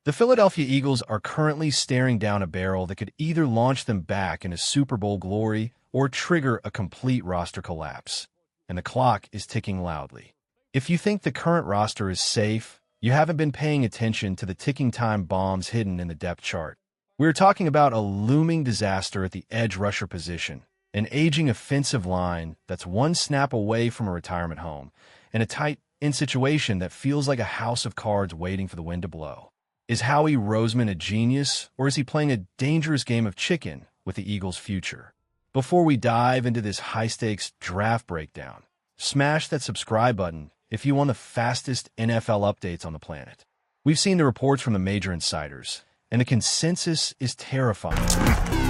The Philadelphia Eagles are currently staring down a barrel that could either launch them back into Super Bowl glory or trigger a complete roster collapse. And the clock is ticking loudly. If you think the current roster is safe, you haven't been paying attention to the ticking time bombs hidden in the depth chart. We're talking about a looming disaster at the edge rusher position, an aging offensive line that's one snap away from a retirement home, and a tight-end situation that feels like a house of cards waiting for the wind to blow. Is Howie Roseman a genius, or is he playing a dangerous game of chicken with the Eagles' future? Before we dive into this high-stakes draft breakdown, smash that subscribe button if you want the fastest NFL updates on the planet. We've seen the reports from the major insiders, and the consensus is terrifying.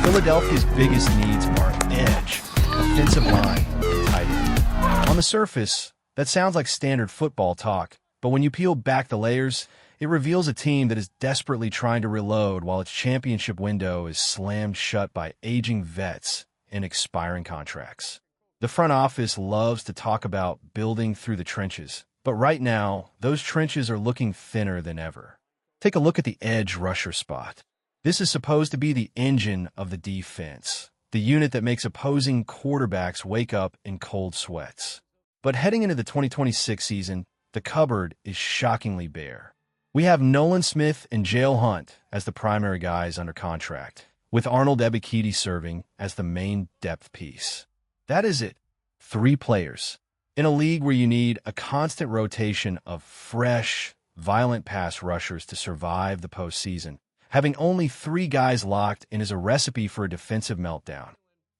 Philadelphia's biggest needs are edge, offensive line, and tight end. On the surface, that sounds like standard football talk, but when you peel back the layers, it reveals a team that is desperately trying to reload while its championship window is slammed shut by aging vets and expiring contracts. The front office loves to talk about building through the trenches, but right now, those trenches are looking thinner than ever. Take a look at the edge rusher spot. This is supposed to be the engine of the defense, the unit that makes opposing quarterbacks wake up in cold sweats. But heading into the 2026 season, the cupboard is shockingly bare. We have Nolan Smith and Jale Hunt as the primary guys under contract, with Arnold Ebiketie serving as the main depth piece. That is it. 3 players. In a league where you need a constant rotation of fresh, violent pass rushers to survive the postseason, having only 3 guys locked in is a recipe for a defensive meltdown.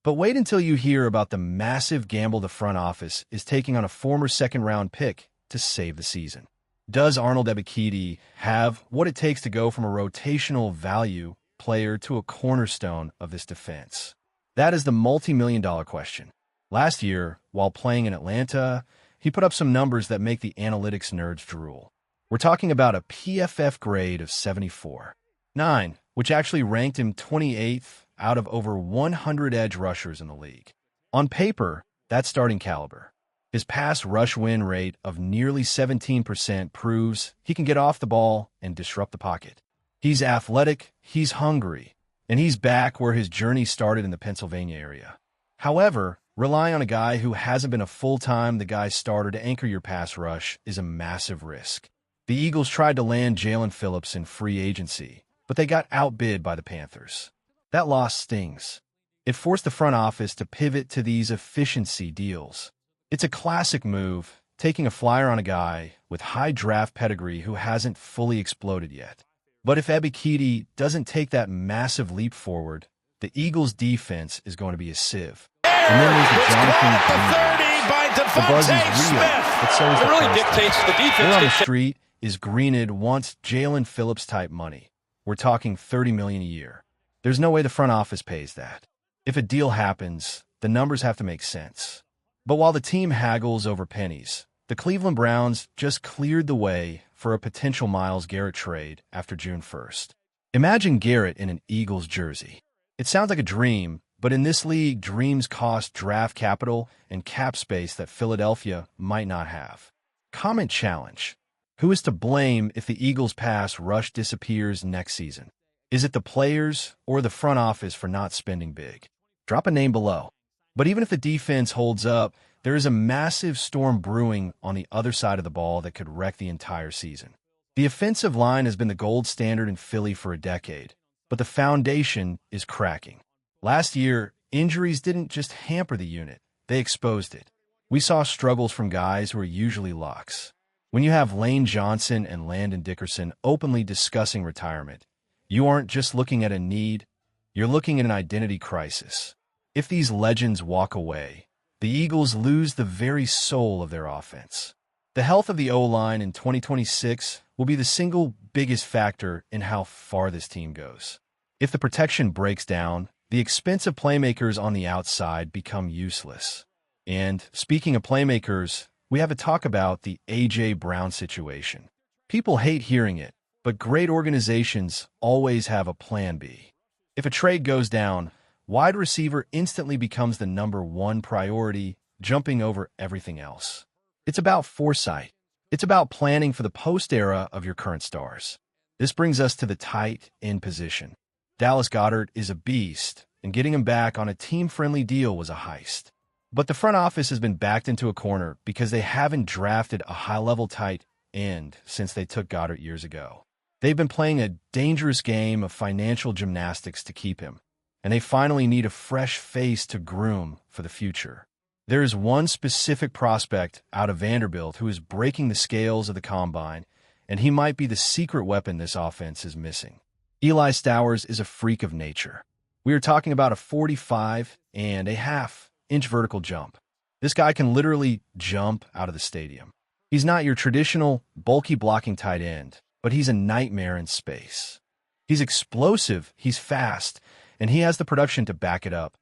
But wait until you hear about the massive gamble the front office is taking on a former second-round pick to save the season. Does Arnold Ebiketie have what it takes to go from a rotational value player to a cornerstone of this defense? That is the multi-million-dollar question. Last year, while playing in Atlanta, he put up some numbers that make the analytics nerds drool. We're talking about a PFF grade of 74.9, which actually ranked him 28th out of over 100 edge rushers in the league. On paper, that's starting caliber. His pass rush win rate of nearly 17% proves he can get off the ball and disrupt the pocket. He's athletic, he's hungry, and he's back where his journey started in the Pennsylvania area. However, relying on a guy who hasn't been a full-time the guy starter to anchor your pass rush is a massive risk. The Eagles tried to land Jalen Phillips in free agency, but they got outbid by the Panthers. That loss stings. It forced the front office to pivot to these efficiency deals. It's a classic move, taking a flyer on a guy with high draft pedigree who hasn't fully exploded yet. But if Ebiketie doesn't take that massive leap forward, the Eagles' defense is going to be a sieve. And then there's the Jonathan Green. The buzz is real, but so is the really dictates the defense. Word on the street is Greenid wants Jalen Phillips-type money. We're talking $30 million a year. There's no way the front office pays that. If a deal happens, the numbers have to make sense. But while the team haggles over pennies, the Cleveland Browns just cleared the way for a potential Myles Garrett trade after June 1st. Imagine Garrett in an Eagles jersey. It sounds like a dream, but in this league, dreams cost draft capital and cap space that Philadelphia might not have. Comment challenge. Who is to blame if the Eagles' pass rush disappears next season? Is it the players or the front office for not spending big? Drop a name below. But even if the defense holds up, there is a massive storm brewing on the other side of the ball that could wreck the entire season. The offensive line has been the gold standard in Philly for a decade, but the foundation is cracking. Last year, injuries didn't just hamper the unit, they exposed it. We saw struggles from guys who are usually locks. When you have Lane Johnson and Landon Dickerson openly discussing retirement, you aren't just looking at a need, you're looking at an identity crisis. If these legends walk away, the Eagles lose the very soul of their offense. The health of the O-line in 2026 will be the single biggest factor in how far this team goes. If the protection breaks down, the expensive playmakers on the outside become useless. And speaking of playmakers, we have to talk about the A.J. Brown situation. People hate hearing it, but great organizations always have a plan B. If a trade goes down, wide receiver instantly becomes the #1 priority, jumping over everything else. It's about foresight. It's about planning for the post-era of your current stars. This brings us to the tight end position. Dallas Goedert is a beast, and getting him back on a team-friendly deal was a heist. But the front office has been backed into a corner because they haven't drafted a high-level tight end since they took Goedert years ago. They've been playing a dangerous game of financial gymnastics to keep him, and they finally need a fresh face to groom for the future. There is one specific prospect out of Vanderbilt who is breaking the scales of the combine, and he might be the secret weapon this offense is missing. Eli Stowers is a freak of nature. We are talking about a 45.5-inch vertical jump. This guy can literally jump out of the stadium. He's not your traditional, bulky blocking tight end, but he's a nightmare in space. He's explosive, he's fast, and he has the production to back it up.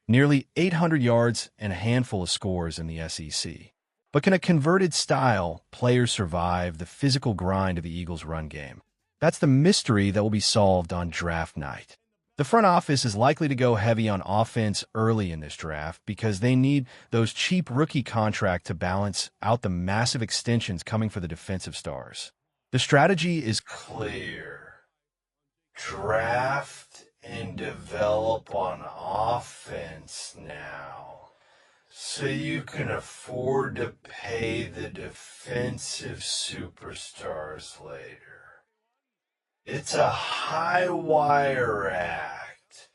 Nearly 800 yards and a handful of scores in the SEC. But can a converted style player survive the physical grind of the Eagles' run game? That's the mystery that will be solved on draft night. The front office is likely to go heavy on offense early in this draft because they need those cheap rookie contracts to balance out the massive extensions coming for the defensive stars. The strategy is clear. Draft and develop on offense now, so you can afford to pay the defensive superstars later. It's a high-wire act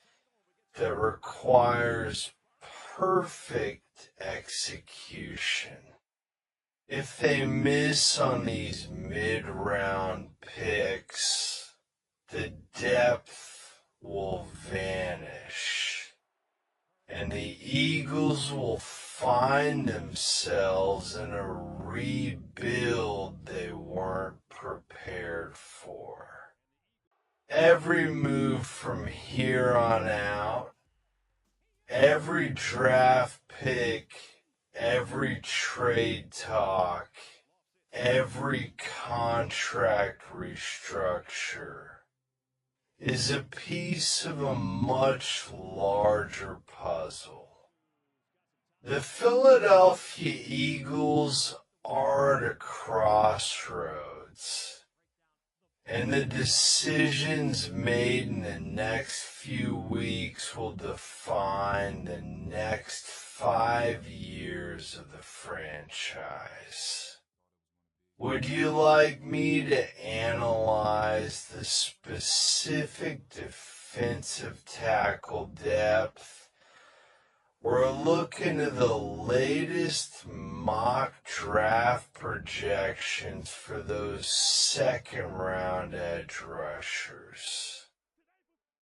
that requires perfect execution. If they miss on these mid-round picks, the depth will vanish, and the Eagles will find themselves in a rebuild they weren't prepared for. Every move from here on out, every draft pick, every trade talk, every contract restructure is a piece of a much larger puzzle. The Philadelphia Eagles are at a crossroads, and the decisions made in the next few weeks will define the next 5 years of the franchise. Would you like me to analyze the specific defensive tackle depth, or look into the latest mock draft projections for those second-round edge rushers?